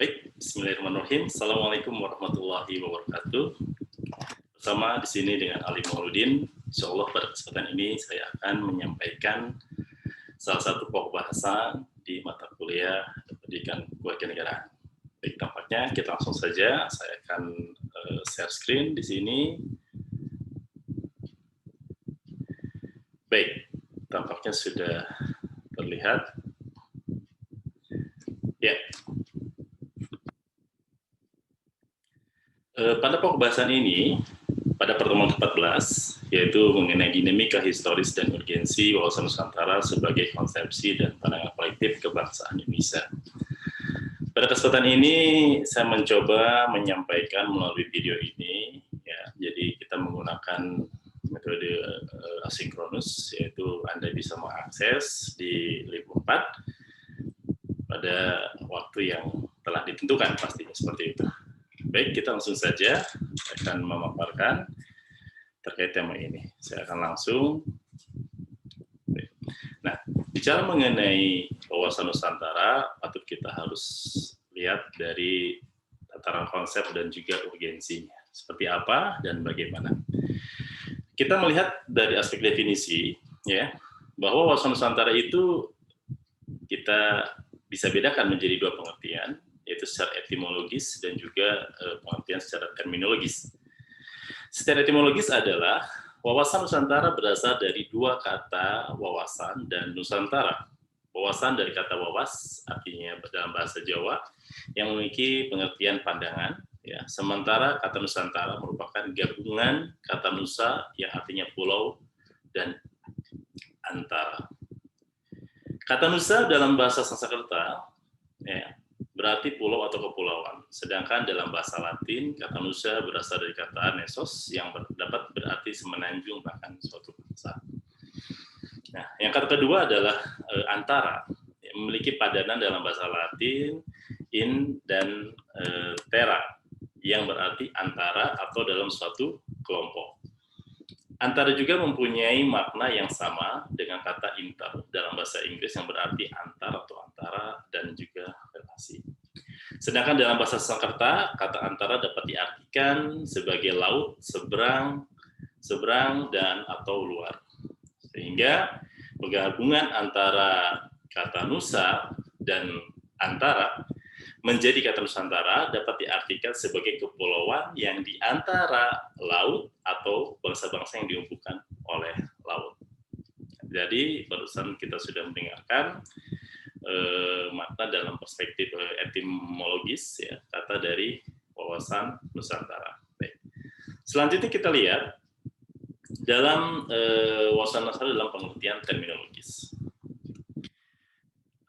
Baik, Bismillahirrahmanirrahim. Assalamualaikum warahmatullahi wabarakatuh. Bersama di sini dengan Ali Mauludin. Insya Allah pada kesempatan ini saya akan menyampaikan salah satu pokok bahasa di mata kuliah pendidikan kewarganegaraan. Baik, tampaknya kita langsung saja. Saya akan share screen di sini. Baik, tampaknya sudah terlihat. Ya. Pada pokok bahasan ini, pada pertemuan ke-14, yaitu mengenai dinamika historis dan urgensi wawasan Nusantara sebagai konsepsi dan pandangan kolektif kebangsaan Indonesia. Pada kesempatan ini, saya mencoba menyampaikan melalui video ini, ya, jadi kita menggunakan metode asinkronus, yaitu Anda bisa mengakses di Lib4 pada waktu yang telah ditentukan, pastinya seperti itu. Baik, kita langsung saja akan memaparkan terkait tema ini. Saya akan langsung. Nah, bicara mengenai wawasan Nusantara, patut kita harus lihat dari tataran konsep dan juga urgensinya. Seperti apa dan bagaimana. Kita melihat dari aspek definisi, ya, bahwa wawasan Nusantara itu kita bisa bedakan menjadi dua pengertian, yaitu secara etimologis dan juga pengertian secara terminologis. Secara etimologis adalah wawasan Nusantara berasal dari dua kata wawasan dan Nusantara. Wawasan dari kata wawas, artinya dalam bahasa Jawa, yang memiliki pengertian pandangan, ya. Sementara kata Nusantara merupakan gabungan kata Nusa yang artinya pulau dan antara. Kata Nusa dalam bahasa Sanskerta, ya, berarti pulau atau kepulauan. Sedangkan dalam bahasa Latin, kata Nusa berasal dari kata nesos yang dapat berarti semenanjung bahkan suatu bangsa. Nah, yang kata kedua adalah antara, yang memiliki padanan dalam bahasa Latin in dan terra, yang berarti antara atau dalam suatu kelompok. Antara juga mempunyai makna yang sama dengan kata inter dalam bahasa Inggris yang berarti antar atau antara dan juga relasi. Sedangkan dalam bahasa Sanskerta, kata antara dapat diartikan sebagai laut, seberang dan atau luar. Sehingga penggabungan antara kata Nusa dan antara menjadi kata Nusantara dapat diartikan sebagai kepulauan yang di antara laut atau bangsa-bangsa yang dihubungkan oleh laut. Jadi barusan kita sudah mendengarkan makna dalam perspektif etimologis, ya, kata dari wawasan Nusantara. Baik. Selanjutnya kita lihat dalam wawasan Nusantara dalam pengertian terminologis.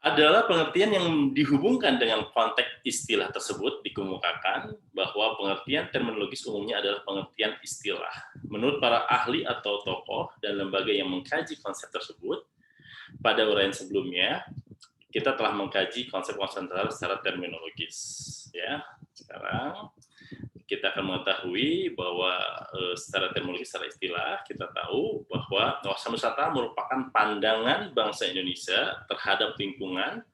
Adalah pengertian yang dihubungkan dengan konteks istilah tersebut dikemukakan bahwa pengertian terminologis umumnya adalah pengertian istilah. Menurut para ahli atau tokoh dan lembaga yang mengkaji konsep tersebut, pada uraian sebelumnya, kita telah mengkaji konsep Nusantara secara terminologis. Ya, sekarang kita akan mengetahui bahwa secara terminologi, secara istilah, kita tahu bahwa wawasan Nusantara merupakan pandangan bangsa Indonesia terhadap lingkungan,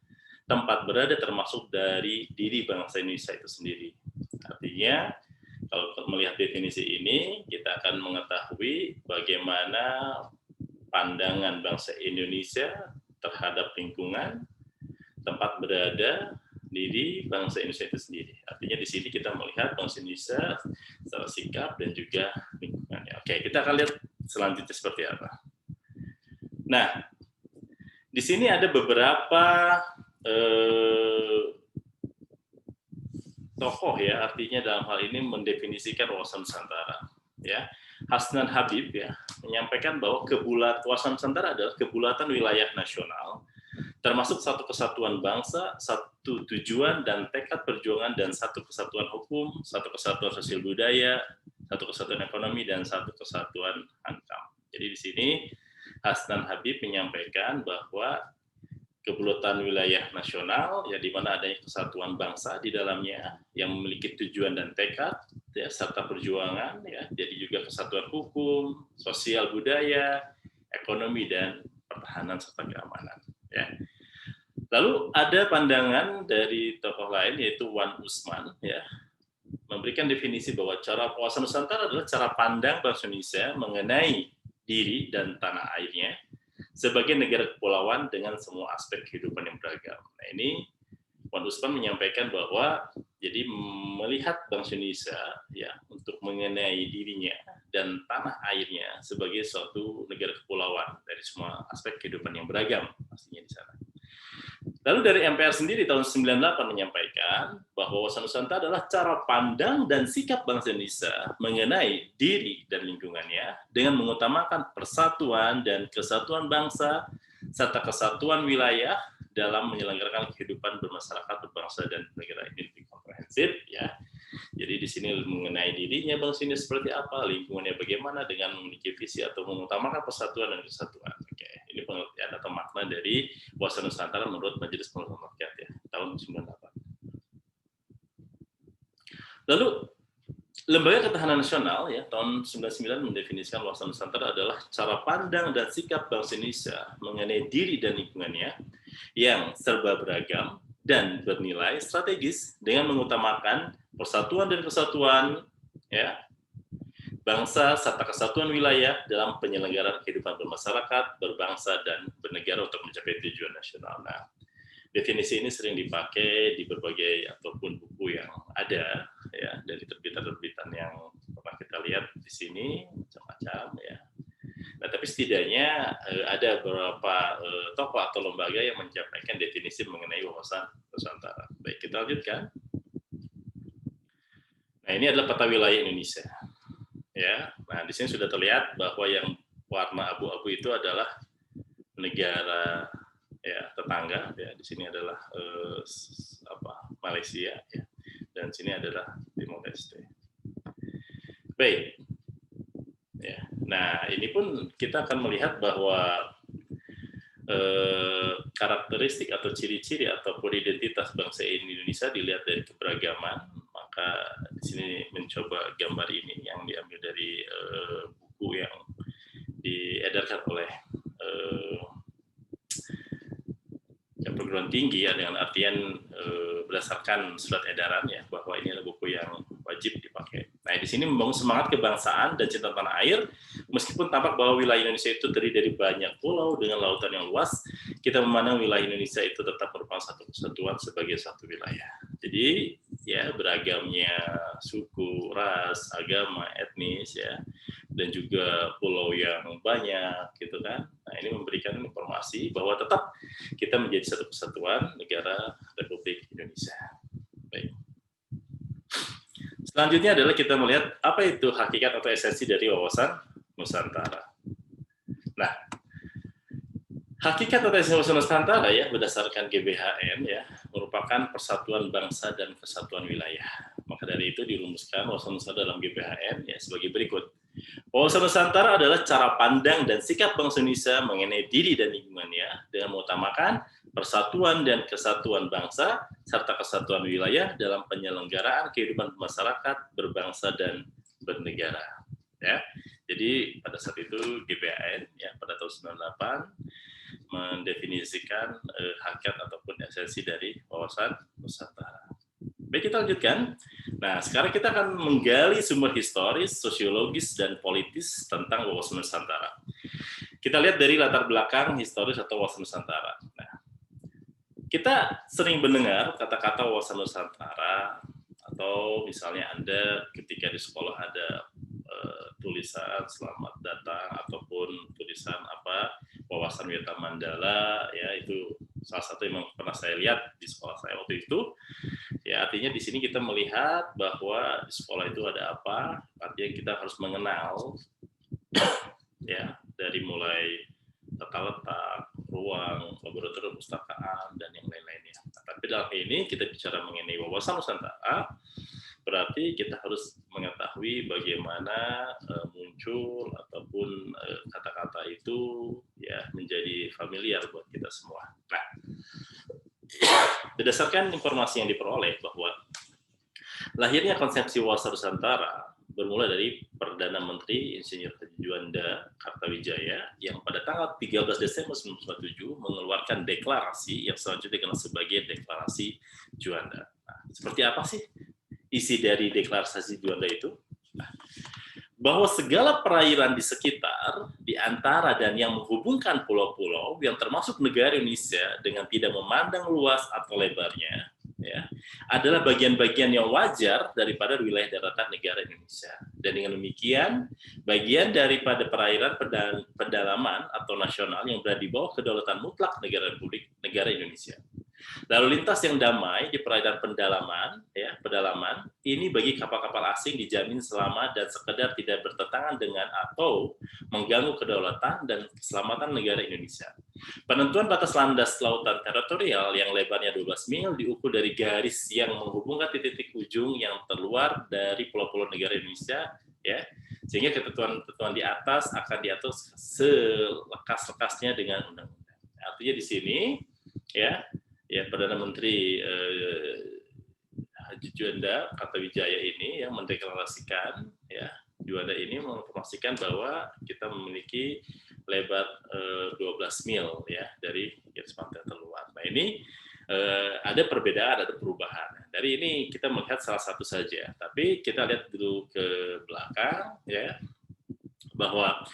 tempat berada termasuk dari diri bangsa Indonesia itu sendiri. Artinya, kalau melihat definisi ini, kita akan mengetahui bagaimana pandangan bangsa Indonesia terhadap lingkungan, tempat berada, diri bangsa Indonesia itu sendiri. Artinya di sini kita melihat bangsa Indonesia secara sikap dan juga lingkungannya. Oke, kita akan lihat selanjutnya seperti apa. Nah, di sini ada beberapa tokoh, ya, artinya dalam hal ini mendefinisikan wawasan Nusantara. Ya, Hasnan Habib, ya, menyampaikan bahwa wawasan Nusantara adalah kebulatan wilayah nasional, termasuk satu kesatuan bangsa, satu tujuan dan tekad perjuangan, dan satu kesatuan hukum, satu kesatuan sosial budaya, satu kesatuan ekonomi, dan satu kesatuan hankam. Jadi di sini Hasnan Habib menyampaikan bahwa kebulatan wilayah nasional, ya, di mana adanya kesatuan bangsa di dalamnya yang memiliki tujuan dan tekad, ya, serta perjuangan, ya, jadi juga kesatuan hukum, sosial budaya, ekonomi, dan pertahanan serta keamanan. Ya. Lalu ada pandangan dari tokoh lain yaitu Wan Usman, ya, memberikan definisi bahwa cara wawasan Nusantara adalah cara pandang bangsa Indonesia mengenai diri dan tanah airnya sebagai negara kepulauan dengan semua aspek kehidupan yang beragam. Nah, ini Wan Usman menyampaikan bahwa jadi melihat bangsa Indonesia ya untuk mengenai dirinya dan tanah airnya sebagai suatu negara kepulauan dari semua aspek kehidupan yang beragam pastinya di sana. Lalu dari MPR sendiri tahun 98 menyampaikan bahwa wawasan Nusantara adalah cara pandang dan sikap bangsa Indonesia mengenai diri dan lingkungannya dengan mengutamakan persatuan dan kesatuan bangsa serta kesatuan wilayah dalam menyelenggarakan kehidupan bermasyarakat, berbangsa dan negara ini lebih komprehensif, ya. Jadi di sini mengenai dirinya bangsa ini seperti apa, lingkungannya bagaimana dengan memiliki visi atau mengutamakan persatuan dan kesatuan. Oke, ini pengertian atau makna dari wawasan Nusantara menurut Majelis Permusyawaratan Rakyat ya, tahun 98. Lalu Lembaga Ketahanan Nasional ya tahun 99 mendefinisikan wawasan Nusantara adalah cara pandang dan sikap bangsa Indonesia mengenai diri dan lingkungannya yang serba beragam dan bernilai strategis dengan mengutamakan persatuan dan kesatuan ya bangsa serta kesatuan wilayah dalam penyelenggaraan kehidupan bermasyarakat, berbangsa dan bernegara untuk mencapai tujuan nasional. Nah, definisi ini sering dipakai di berbagai ataupun buku yang ada ya dari terbitan-terbitan yang pernah kita lihat di sini macam-macam ya. Nah, tapi setidaknya ada beberapa tokoh atau lembaga yang menyampaikan definisi mengenai wawasan Nusantara. Baik, kita lanjutkan. Nah, ini adalah peta wilayah Indonesia. Ya, nah di sini sudah terlihat bahwa yang warna abu-abu itu adalah negara ya tetangga ya. Di sini adalah Malaysia ya. Dan sini adalah Timor Leste. Baik. Ya. Nah, ini pun kita akan melihat bahwa karakteristik atau ciri-ciri ataupun identitas bangsa Indonesia dilihat dari keberagaman. Maka di sini mencoba gambar ini yang diambil dari buku yang diedarkan oleh perguruan tinggi ya, dengan artian berdasarkan surat edaran ya bahwa ini adalah buku yang wajib dipakai. Nah, di sini membangun semangat kebangsaan dan cinta tanah air, meskipun tampak bahwa wilayah Indonesia itu terdiri dari banyak pulau dengan lautan yang luas, kita memandang wilayah Indonesia itu tetap merupakan satu kesatuan sebagai satu wilayah. Jadi ya beragamnya suku, ras, agama, etnis ya, dan juga pulau yang banyak gitu kan. Nah, ini memberikan informasi bahwa tetap kita menjadi satu kesatuan negara Republik Indonesia. Baik. Selanjutnya adalah kita melihat apa itu hakikat atau esensi dari wawasan Nusantara. Nah, hakikat atau esensi wawasan Nusantara ya berdasarkan GBHN ya merupakan persatuan bangsa dan kesatuan wilayah. Maka dari itu dirumuskan wawasan Nusantara dalam GBHN ya sebagai berikut. Wawasan Nusantara adalah cara pandang dan sikap bangsa Indonesia mengenai diri dan lingkungannya dengan mengutamakan persatuan dan kesatuan bangsa serta kesatuan wilayah dalam penyelenggaraan kehidupan masyarakat, berbangsa dan bernegara. Ya, jadi pada saat itu GBHN ya pada tahun 98 mendefinisikan hakikat ataupun esensi dari wawasan Nusantara. Baik, kita lanjutkan. Nah, sekarang kita akan menggali sumber historis, sosiologis, dan politis tentang wawasan Nusantara. Kita lihat dari latar belakang historis atau wawasan Nusantara. Nah, kita sering mendengar kata-kata wawasan Nusantara, atau misalnya Anda ketika di sekolah ada tulisan selamat datang, ataupun tulisan wawasan Weta Mandala, ya itu salah satu yang pernah saya lihat di sekolah saya waktu itu. Ya, artinya di sini kita melihat bahwa di sekolah itu ada apa, artinya kita harus mengenal ya dari mulai tata letak, ruang, laboratorium perpustakaan dan yang lain-lainnya. Nah, tapi dalam ini kita bicara mengenai wawasan Nusantara, berarti kita harus mengetahui bagaimana muncul ataupun kata-kata itu ya menjadi familiar buat kita semua. Nah, berdasarkan informasi yang diperoleh bahwa lahirnya konsepsi wawasan Nusantara bermula dari Perdana Menteri Insinyur Haji Juanda Kartawijaya yang pada tanggal 13 Desember 1947 mengeluarkan deklarasi yang selanjutnya dikenal sebagai Deklarasi Juanda. Nah, seperti apa sih isi dari Deklarasi Juanda itu? Nah, bahwa segala perairan di sekitar, di antara dan yang menghubungkan pulau-pulau yang termasuk negara Indonesia dengan tidak memandang luas atau lebarnya, ya, adalah bagian-bagian yang wajar daripada wilayah daratan negara Indonesia. Dan dengan demikian, bagian daripada perairan pedalaman atau nasional yang berada di bawah kedaulatan mutlak negara Republik Negara Indonesia. Lalu lintas yang damai di perairan pedalaman ini bagi kapal-kapal asing dijamin selama dan sekedar tidak bertentangan dengan atau mengganggu kedaulatan dan keselamatan negara Indonesia. Penentuan batas landas lautan teritorial yang lebarnya 12 mil diukur dari garis yang menghubungkan titik-titik ujung yang terluar dari pulau-pulau negara Indonesia, ya, sehingga ketentuan-ketentuan di atas akan diatur selekas-lekasnya dengan undang-undang. Artinya di sini, ya Perdana Menteri Haji Juanda Kartawijaya ini yang mendeklarasikan, ya, Juanda ini menginformasikan bahwa kita memiliki lebar 12 mil, ya, dari garis pantai terluar. Nah, ini ada perbedaan, ada perubahan. Dari ini kita melihat salah satu saja, tapi kita lihat dulu ke belakang, ya, bahwa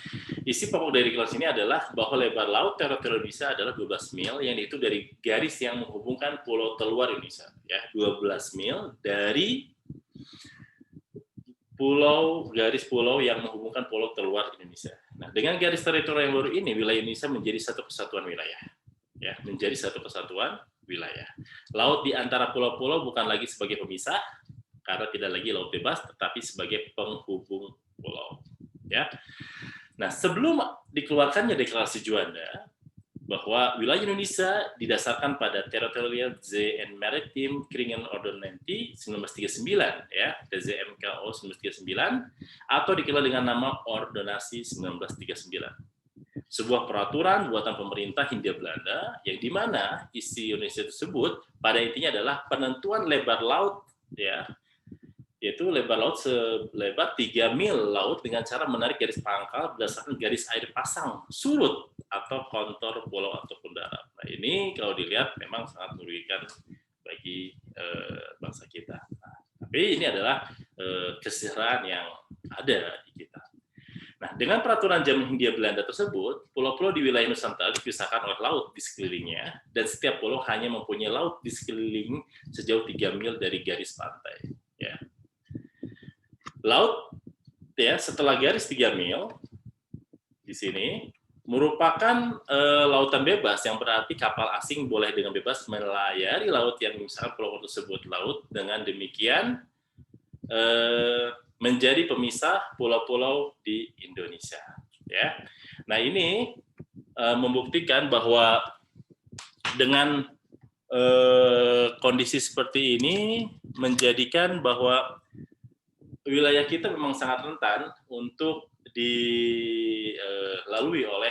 isi pokok dari deklarasi ini adalah bahwa lebar laut teritorial Indonesia adalah 12 mil, yang itu dari garis yang menghubungkan pulau terluar Indonesia, ya, 12 mil dari garis pulau yang menghubungkan pulau terluar Indonesia. Nah, dengan garis teritorial yang baru ini, wilayah Indonesia menjadi satu kesatuan wilayah, ya, menjadi satu kesatuan wilayah. Laut di antara pulau-pulau bukan lagi sebagai pemisah, karena tidak lagi laut bebas, tetapi sebagai penghubung pulau. Ya, nah, sebelum dikeluarkannya Deklarasi Juanda bahwa wilayah Indonesia didasarkan pada Territorial and Maritime Kringan Ordonance 1939, ya, TZMKO 1939, atau dikenal dengan nama Ordonasi 1939. Sebuah peraturan buatan pemerintah Hindia Belanda yang dimana isi Indonesia tersebut pada intinya adalah penentuan lebar laut, ya, yaitu lebar laut selebar 3 mil laut dengan cara menarik garis pangkal berdasarkan garis air pasang surut atau kontur pulau ataupun darat. Nah, ini kalau dilihat memang sangat merugikan bagi bangsa kita. Nah, tapi ini adalah kesejahteraan yang ada di kita. Nah, dengan peraturan zaman Hindia Belanda tersebut, pulau-pulau di wilayah Nusantara dipisahkan oleh laut di sekelilingnya, dan setiap pulau hanya mempunyai laut di sekeliling sejauh 3 mil dari garis pantai. Ya. Laut, ya, setelah garis 3 mil di sini merupakan lautan bebas, yang berarti kapal asing boleh dengan bebas melayari laut yang misalkan pulau tersebut. Laut dengan demikian menjadi pemisah pulau-pulau di Indonesia, ya. Nah, ini membuktikan bahwa dengan kondisi seperti ini menjadikan bahwa wilayah kita memang sangat rentan untuk dilalui oleh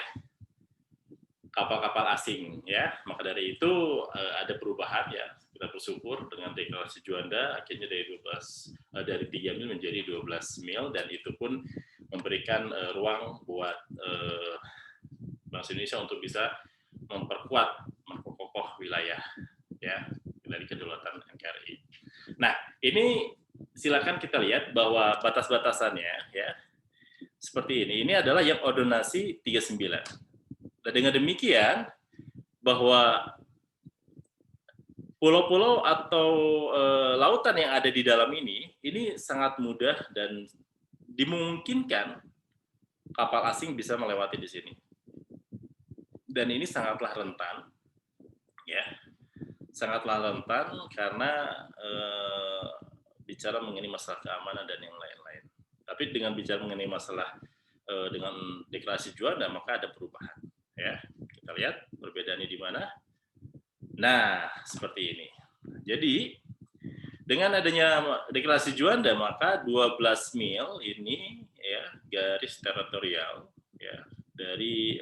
kapal-kapal asing, ya. Maka dari itu ada perubahan, ya. Kita bersyukur dengan Deklarasi Juanda akhirnya dari 3 mil menjadi 12 mil, dan itu pun memberikan ruang buat bangsa Indonesia untuk bisa memperkokoh wilayah, ya, dari kedaulatan NKRI. Nah, ini silakan kita lihat bahwa batas-batasannya, ya, seperti ini. Ini adalah yang Ordonasi 39. Dan dengan demikian bahwa pulau-pulau atau lautan yang ada di dalam ini sangat mudah dan dimungkinkan kapal asing bisa melewati di sini. Dan ini sangatlah rentan, ya, sangatlah rentan karena bicara mengenai masalah keamanan dan yang lain-lain. Tapi dengan bicara mengenai masalah dengan Deklarasi Juanda, maka ada perubahan, ya. Kita lihat perbedaannya di mana. Nah, seperti ini. Jadi dengan adanya Deklarasi Juanda, maka 12 mil ini, ya, garis teritorial, ya, dari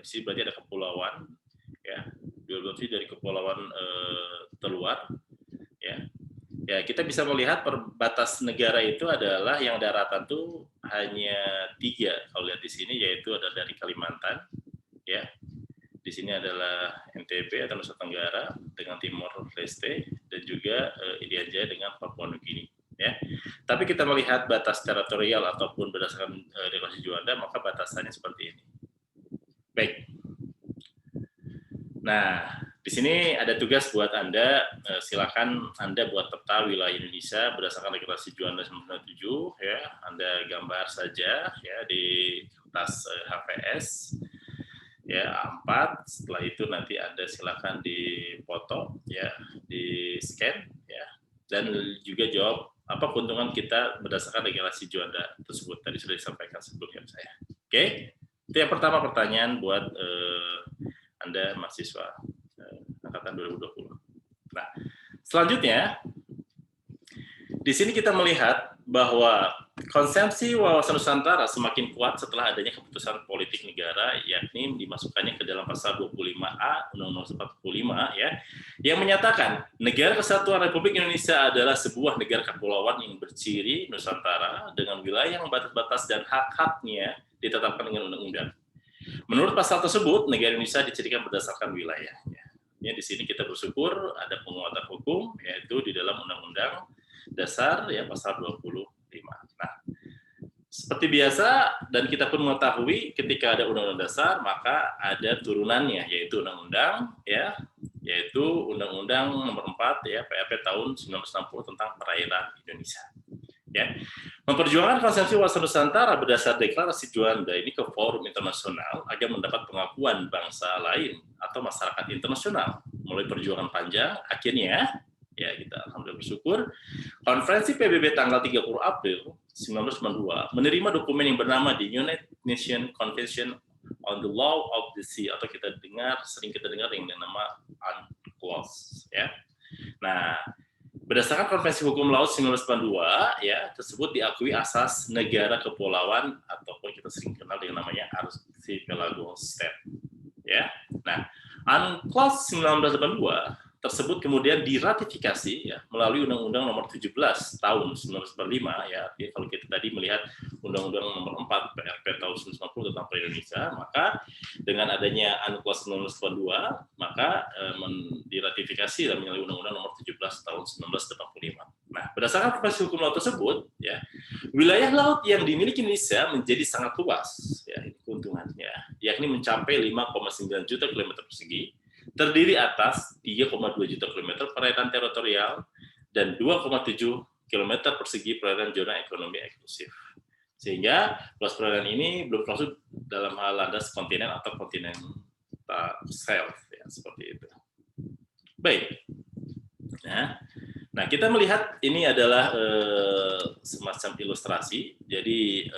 di sini berarti ada kepulauan, ya, 12 mil dari kepulauan terluar, ya, Ya, kita bisa melihat batas negara itu adalah yang daratan tuh hanya 3 kalau lihat di sini, yaitu ada dari Kalimantan, ya. Di sini adalah NTB atau Nusa Tenggara dengan Timor Leste dan juga Irian Jaya dengan Papua Nugini, ya. Tapi kita melihat batas teritorial ataupun berdasarkan regulasi juanda, maka batasannya seperti ini. Baik. Nah, di sini ada tugas buat Anda, silakan Anda buat peta wilayah Indonesia berdasarkan regulasi juanda 97, ya. Anda gambar saja ya di kertas HVS. Ya, A4. Setelah itu nanti Anda silakan dipoto ya, di scan ya. Dan juga jawab apa keuntungan kita berdasarkan regulasi juanda tersebut. Tadi sudah disampaikan sebelumnya saya. Oke. Itu yang pertama pertanyaan buat Anda mahasiswa angkatan 2020. Nah, selanjutnya di sini kita melihat bahwa konsepsi wawasan Nusantara semakin kuat setelah adanya keputusan politik negara, yakni dimasukkannya ke dalam pasal 25A Undang-Undang 45 ya, yang menyatakan negara kesatuan Republik Indonesia adalah sebuah negara kepulauan yang berciri Nusantara dengan wilayah yang batas-batas dan hak-haknya ditetapkan dengan undang-undang. Menurut pasal tersebut, negara Indonesia dicirikan berdasarkan wilayahnya. Ya, di sini kita bersyukur ada penguatan hukum, yaitu di dalam Undang-Undang Dasar ya pasal 25. Nah, seperti biasa dan kita pun mengetahui ketika ada Undang-Undang Dasar maka ada turunannya, yaitu Undang-Undang ya, yaitu Undang-Undang Nomor 4 ya PRP tahun 1960 tentang perairan Indonesia. Ya, memperjuangkan konsepsi wawasan Nusantara berdasar deklarasi juanda ini ke forum internasional agar mendapat pengakuan bangsa lain atau masyarakat internasional. Mulai perjuangan panjang, akhirnya ya kita alhamdulillah bersyukur konferensi PBB tanggal 30 April 1992 menerima dokumen yang bernama the United Nations Convention on the Law of the Sea, atau sering kita dengar yang nama UNCLOS ya. Nah, berdasarkan Konvensi Hukum Laut 1992, ya, tersebut diakui asas negara kepulauan ataupun kita sering kenal dengan namanya Archipelago State. Ya. Nah, UNCLOS 1982 tersebut kemudian diratifikasi ya melalui Undang-Undang Nomor 17 tahun 1945 ya. Jadi kalau kita tadi melihat Undang-Undang Nomor 4 PRP tahun 1990 tentang Indonesia, maka dengan adanya UNCLOS 1982 maka diratifikasi dan melalui Undang-Undang Nomor 17 tahun 1985. Nah, berdasarkan Konvensi Hukum Laut tersebut ya, wilayah laut yang dimiliki Indonesia menjadi sangat luas ya, ini keuntungannya, yakni mencapai 5,9 juta kilometer persegi, terdiri atas 3,2 juta kilometer perairan teritorial dan 2,7 kilometer persegi perairan zona ekonomi eksklusif. Sehingga luas perairan ini belum termasuk dalam hal landas kontinen atau kontinen shelf ya, seperti itu. Baik. Nah, kita melihat ini adalah semacam ilustrasi. Jadi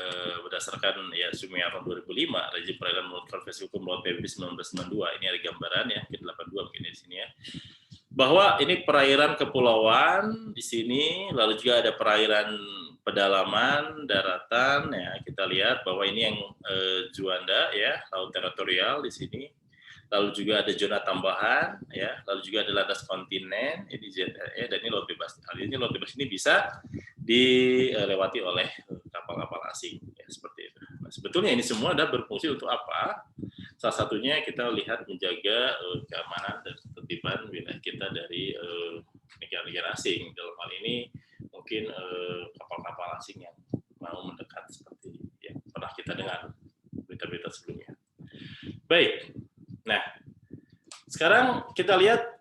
berdasarkan ya Sumiarto 2005, rezim perairan menurut Konvensi Hukum Laut PBB 1992, ini ada gambaran ya, mungkin 82 mungkin di sini ya. Bahwa ini perairan kepulauan di sini, lalu juga ada perairan pedalaman, daratan ya. Kita lihat bahwa ini yang juanda ya, laut teritorial di sini. Lalu juga ada zona tambahan, ya. Lalu juga ada landas kontinen, ini ZRE, dan ini laut bebas. Kali ini laut bebas ini bisa dilewati oleh kapal-kapal asing, ya, seperti itu. Nah, sebetulnya ini semua ada berfungsi untuk apa? Salah satunya kita lihat menjaga keamanan dan ketertiban wilayah kita dari negara-negara asing. Dalam hal ini mungkin kapal-kapal asing yang mau mendekat seperti yang pernah kita dengar berita-berita sebelumnya. Baik. Nah, sekarang kita lihat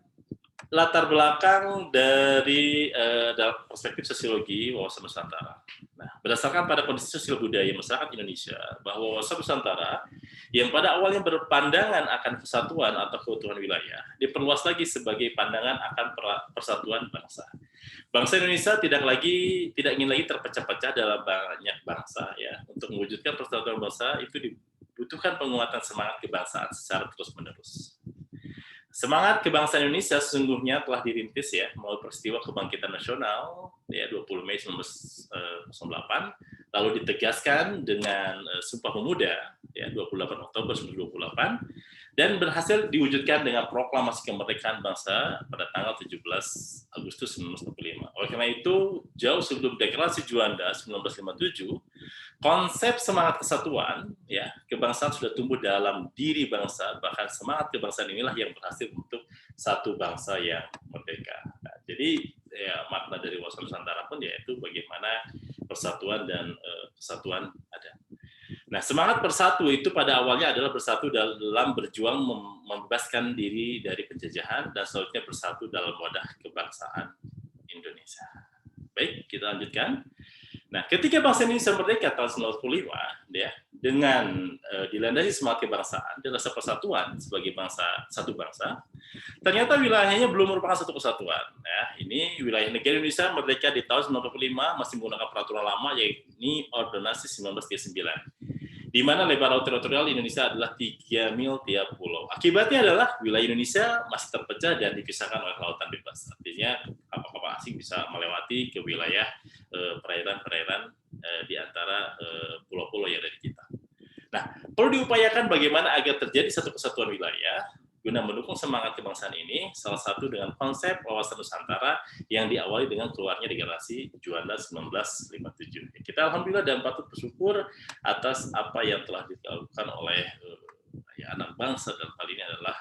latar belakang dari dalam perspektif sosiologi wawasan Nusantara. Nah, berdasarkan pada kondisi sosial budaya masyarakat Indonesia, bahwa wawasan Nusantara yang pada awalnya berpandangan akan kesatuan atau keutuhan wilayah, diperluas lagi sebagai pandangan akan persatuan bangsa. Bangsa Indonesia tidak ingin lagi terpecah-pecah dalam banyak bangsa ya. Untuk mewujudkan persatuan bangsa itu dibutuhkan penguatan semangat kebangsaan secara terus-menerus. Semangat kebangsaan Indonesia sesungguhnya telah dirintis ya melalui peristiwa kebangkitan nasional ya 20 Mei 1908, lalu ditegaskan dengan Sumpah Pemuda ya 28 Oktober 1928, dan berhasil diwujudkan dengan proklamasi kemerdekaan bangsa pada tanggal 17 Agustus 1945. Oleh karena itu, jauh sebelum deklarasi Juanda 1957, konsep semangat kesatuan, ya, kebangsaan sudah tumbuh dalam diri bangsa, bahkan semangat kebangsaan inilah yang berhasil untuk satu bangsa yang merdeka. Nah, jadi ya, makna dari wawasan Nusantara pun yaitu bagaimana persatuan dan kesatuan ada. Nah, semangat bersatu itu pada awalnya adalah bersatu dalam berjuang membebaskan diri dari penjajahan dan selanjutnya bersatu dalam wadah kebangsaan Indonesia. Baik, kita lanjutkan. Nah, ketika bangsa Indonesia merdeka tahun 1945, ya, dengan dilandasi semangat kebangsaan dan rasa persatuan sebagai bangsa, satu bangsa, ternyata wilayahnya belum merupakan satu kesatuan. Ya, ini wilayah negara Indonesia merdeka di tahun 1945 masih menggunakan peraturan lama, yakni Ordonansi 1939. Di mana lebar laut teritorial Indonesia adalah 3 mil tiap pulau. Akibatnya adalah wilayah Indonesia masih terpecah dan dipisahkan oleh lautan bebas. Artinya kapal-kapal asing bisa melewati ke wilayah perairan-perairan di antara pulau-pulau yang ada di kita. Nah, perlu diupayakan bagaimana agar terjadi satu kesatuan wilayah guna mendukung semangat kebangsaan ini, salah satu dengan konsep wawasan Nusantara yang diawali dengan keluarnya deklarasi Juanda 1957. Kita alhamdulillah dan patut bersyukur atas apa yang telah dilakukan oleh anak bangsa, dan hal ini adalah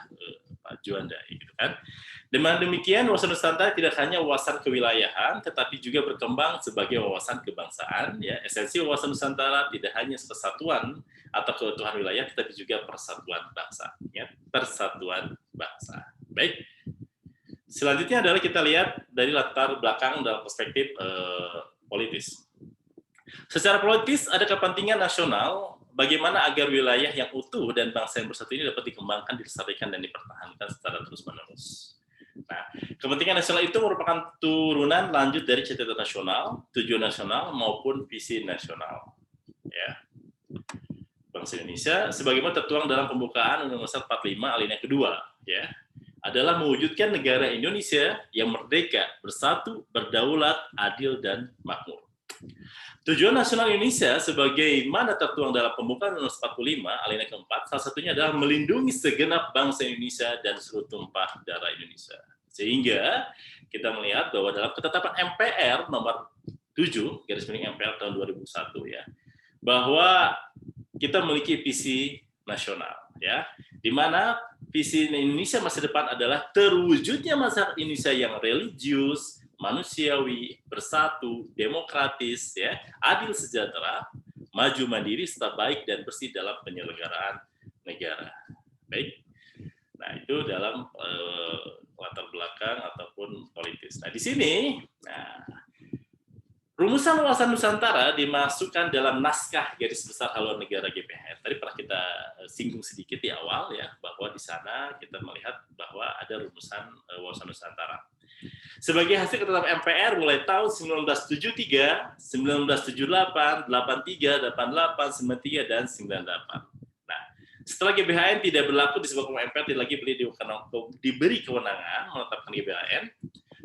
Pak Juanda, gitu kan. Dengan demikian, wawasan Nusantara tidak hanya wawasan kewilayahan, tetapi juga berkembang sebagai wawasan kebangsaan. Ya, esensi wawasan Nusantara tidak hanya kesatuan atau keutuhan wilayah, tetapi juga persatuan bangsa. Ya, persatuan bangsa. Baik. Selanjutnya adalah kita lihat dari latar belakang dalam perspektif politis. Secara politis ada kepentingan nasional bagaimana agar wilayah yang utuh dan bangsa yang bersatu ini dapat dikembangkan, dilestarikan, dan dipertahankan secara terus-menerus. Nah, kepentingan nasional itu merupakan turunan lanjut dari cita-cita nasional, tujuan nasional, maupun visi nasional. Ya. Bangsa Indonesia, sebagaimana tertuang dalam pembukaan Undang-Undang 45 alinea kedua, ya, adalah mewujudkan negara Indonesia yang merdeka, bersatu, berdaulat, adil, dan makmur. Tujuan nasional Indonesia sebagaimana tertuang dalam pembukaan Undang-Undang 45 alinea keempat, salah satunya adalah melindungi segenap bangsa Indonesia dan seluruh tumpah darah Indonesia. Sehingga kita melihat bahwa dalam ketetapan MPR nomor 7 garis miring MPR tahun 2001, ya, bahwa kita memiliki visi nasional, ya, di mana visi Indonesia masa depan adalah terwujudnya masyarakat Indonesia yang religius, manusiawi, bersatu, demokratis, ya, adil sejahtera, maju mandiri serta baik dan bersih dalam penyelenggaraan negara. Baik. Nah, itu dalam latar belakang ataupun politis. Nah, di sini, rumusan wawasan Nusantara dimasukkan dalam naskah garis besar haluan negara GBHN. Tadi pernah kita singgung sedikit di awal, ya, bahwa di sana kita melihat bahwa ada rumusan wawasan Nusantara. Sebagai hasil ketetapan MPR mulai tahun 1973, 1978, 83, 88, 93, dan 98. Nah, setelah GBHN tidak berlaku di sebuah MPR, tidak lagi diberi kewenangan menetapkan GBHN,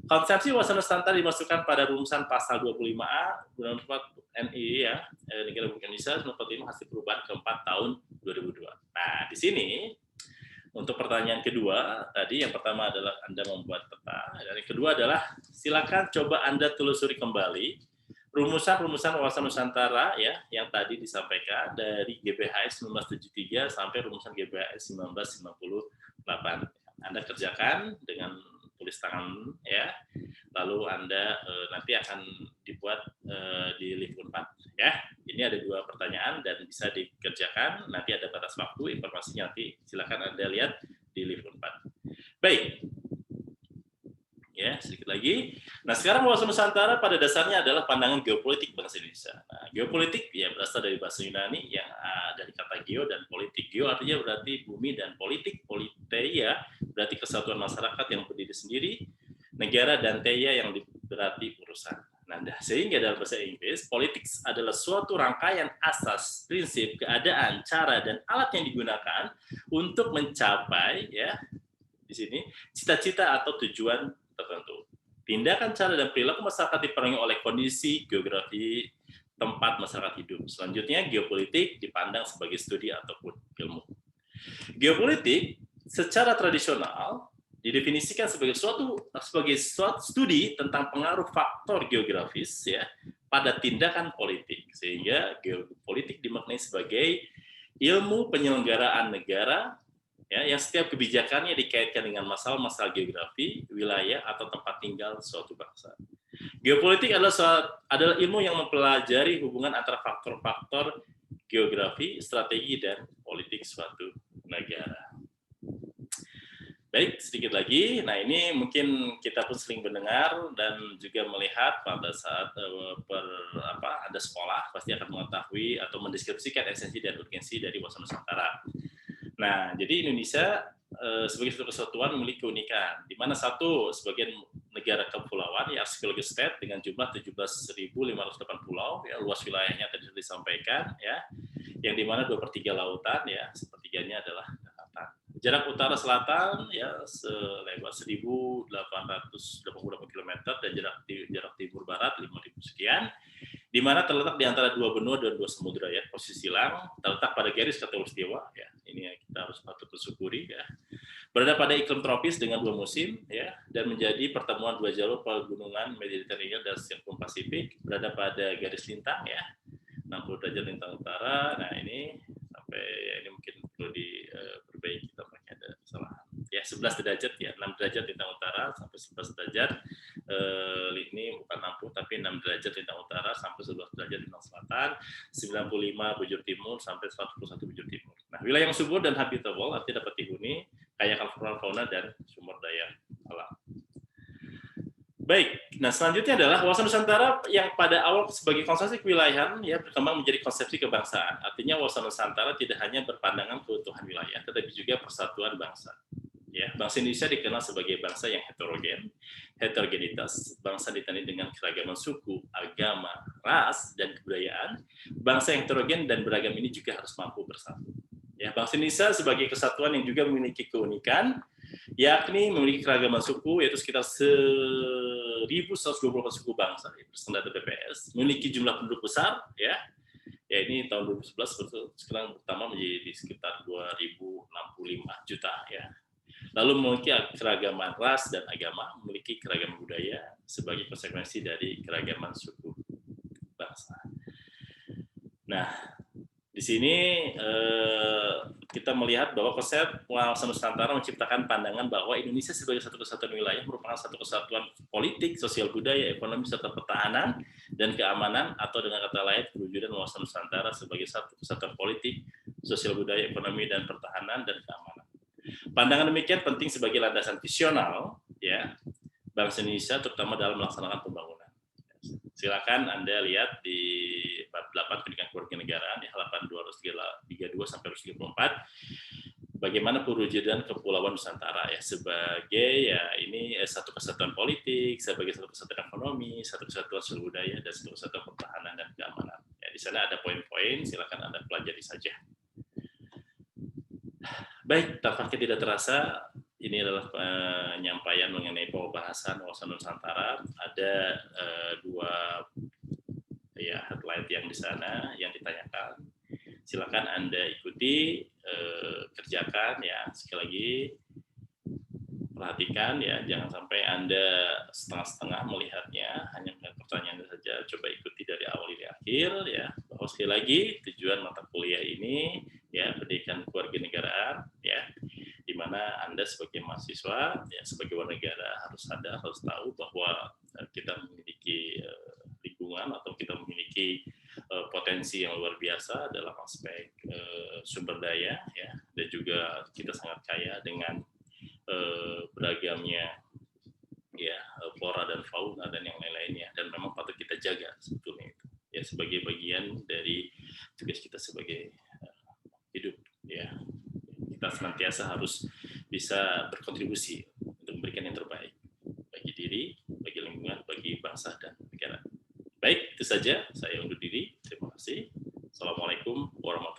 konsepsi wawasan Nusantara dimasukkan pada rumusan pasal 25A Undang-Undang NI, ya, Negara Republik Indonesia 1945 hasil perubahan keempat tahun 2002. Nah, di sini untuk pertanyaan kedua tadi, yang pertama adalah Anda membuat peta, dan yang kedua adalah silakan coba Anda telusuri kembali rumusan-rumusan wawasan Nusantara, ya, yang tadi disampaikan dari GBHS 1973 sampai rumusan GBHS 1998. Anda kerjakan dengan tulis tangan, ya, lalu Anda nanti akan dibuat di lift 4, ya. Ini ada 2 pertanyaan dan bisa dikerjakan, nanti ada batas waktu, informasinya nanti silakan Anda lihat di lift 4. Baik. Ya, sedikit lagi. Nah, sekarang wawasan Nusantara pada dasarnya adalah pandangan geopolitik bangsa Indonesia. Nah, geopolitik ya berasal dari bahasa Yunani yang dari kata geo dan politik. Geo artinya berarti bumi, dan politik, politeia berarti kesatuan masyarakat yang berdiri sendiri, negara, dan teia yang berarti urusan. Nah, sehingga dalam bahasa Inggris, politics adalah suatu rangkaian asas, prinsip, keadaan, cara, dan alat yang digunakan untuk mencapai, ya, di sini cita-cita atau tujuan tertentu. Tindakan, cara, dan perilaku masyarakat dipengaruhi oleh kondisi, geografi, tempat masyarakat hidup. Selanjutnya, geopolitik dipandang sebagai studi ataupun ilmu. Geopolitik secara tradisional didefinisikan sebagai suatu studi tentang pengaruh faktor geografis ya pada tindakan politik, sehingga geopolitik dimaknai sebagai ilmu penyelenggaraan negara ya yang setiap kebijakannya dikaitkan dengan masalah-masalah geografi, wilayah atau tempat tinggal suatu bangsa. Geopolitik adalah ilmu yang mempelajari hubungan antara faktor-faktor geografi, strategi, dan politik suatu negara. Baik, sedikit lagi. Nah, ini mungkin kita pun sering mendengar dan juga melihat pada saat Anda sekolah pasti akan mengetahui atau mendeskripsikan esensi dan urgensi dari wawasan Nusantara. Nah, jadi Indonesia sebagai satu kesatuan memiliki keunikan, di mana satu sebagian negara kepulauan, ya archipelago state dengan jumlah 17.508 pulau, ya luas wilayahnya tadi sudah disampaikan, ya, yang di mana 2/3 lautan, ya, sepertiganya adalah daratan. Jarak utara selatan ya selebar 1.888 km dan jarak timur barat 5.000 sekian, di mana terletak di antara dua benua dan dua samudera ya. Posisi silang terletak pada garis khatulistiwa ya. Ini kita harus patut bersyukuri ya. Berada pada iklim tropis dengan dua musim ya, dan menjadi pertemuan dua jalur pegunungan Mediterania dan Sirkum Pasifik. Berada pada garis lintang ya, 60 derajat lintang utara. Nah ini sampai ini mungkin perlu diperbaiki tampaknya ada kesalahan. Ya 11 derajat ya, 6 derajat lintang utara sampai 11 derajat. Ini bukan 60 tapi 6 derajat lintang utara sampai 11 derajat lintang selatan, 95 bujur timur sampai 101 bujur timur. Nah, wilayah yang subur dan habitable artinya dapat dihuni, kaya fauna dan sumber daya alam. Baik, nah selanjutnya adalah wawasan Nusantara yang pada awal sebagai konsepsi kewilayahan ya berkembang menjadi konsepsi kebangsaan. Artinya wawasan Nusantara tidak hanya berpandangan keutuhan wilayah, tetapi juga persatuan bangsa. Ya, bangsa Indonesia dikenal sebagai bangsa yang heterogen, heterogenitas. Bangsa ditandai dengan keragaman suku, agama, ras, dan kebudayaan. Bangsa yang heterogen dan beragam ini juga harus mampu bersatu. Ya, bangsa Indonesia sebagai kesatuan yang juga memiliki keunikan, yakni memiliki keragaman suku, yaitu sekitar 1.124 suku bangsa, standar BPS, memiliki jumlah penduduk besar, ya ini tahun 2011 sekarang pertama menjadi sekitar 2.065 juta, ya. Lalu memiliki keragaman ras dan agama, memiliki keragaman budaya sebagai konsekuensi dari keragaman suku bangsa. Nah, di sini kita melihat bahwa konsep wawasan Nusantara menciptakan pandangan bahwa Indonesia sebagai satu kesatuan wilayah merupakan satu kesatuan politik, sosial budaya, ekonomi, serta pertahanan dan keamanan, atau dengan kata lain perwujudan wawasan Nusantara sebagai satu kesatuan politik, sosial budaya, ekonomi, dan pertahanan dan keamanan. Pandangan demikian penting sebagai landasan visional ya bangsa Indonesia, terutama dalam melaksanakan pembangunan. Silakan Anda lihat di bab 8 pendidikan kewarganegaraan ya, halaman 232 sampai 234, bagaimana perwujudan kepulauan Nusantara ya sebagai ya ini satu kesatuan politik, sebagai satu kesatuan ekonomi, satu kesatuan sosial budaya, dan satu kesatuan pertahanan dan keamanan. Ya, di sana ada poin-poin, silakan Anda pelajari saja. Baik, tampaknya tidak terasa ini adalah penyampaian mengenai pembahasan wawasan Nusantara. Ada dua ya headline yang di sana yang ditanyakan. Silakan Anda ikuti, kerjakan ya. Sekali lagi perhatikan ya, jangan sampai Anda setengah-setengah melihatnya, hanya melihat pertanyaan saja. Coba ikuti dari awal hingga akhir ya. Bahwa sekali lagi tujuan mata kuliah ini ya pendidikan kewarganegaraan ya, di mana Anda sebagai mahasiswa ya sebagai warga negara harus sadar, harus tahu bahwa kita memiliki lingkungan atau kita memiliki potensi yang luar biasa dalam aspek sumber daya ya, dan juga kita sangat kaya dengan beragamnya ya flora dan fauna dan yang lain-lainnya, dan memang patut kita jaga sebetulnya itu ya sebagai bagian dari tugas kita sebagai hidup ya. Kita senantiasa harus bisa berkontribusi untuk memberikan yang terbaik bagi diri, bagi lingkungan, bagi bangsa dan negara. Baik, itu saja saya undur diri. Terima kasih. Assalamualaikum warahmatullahi wabarakatuh.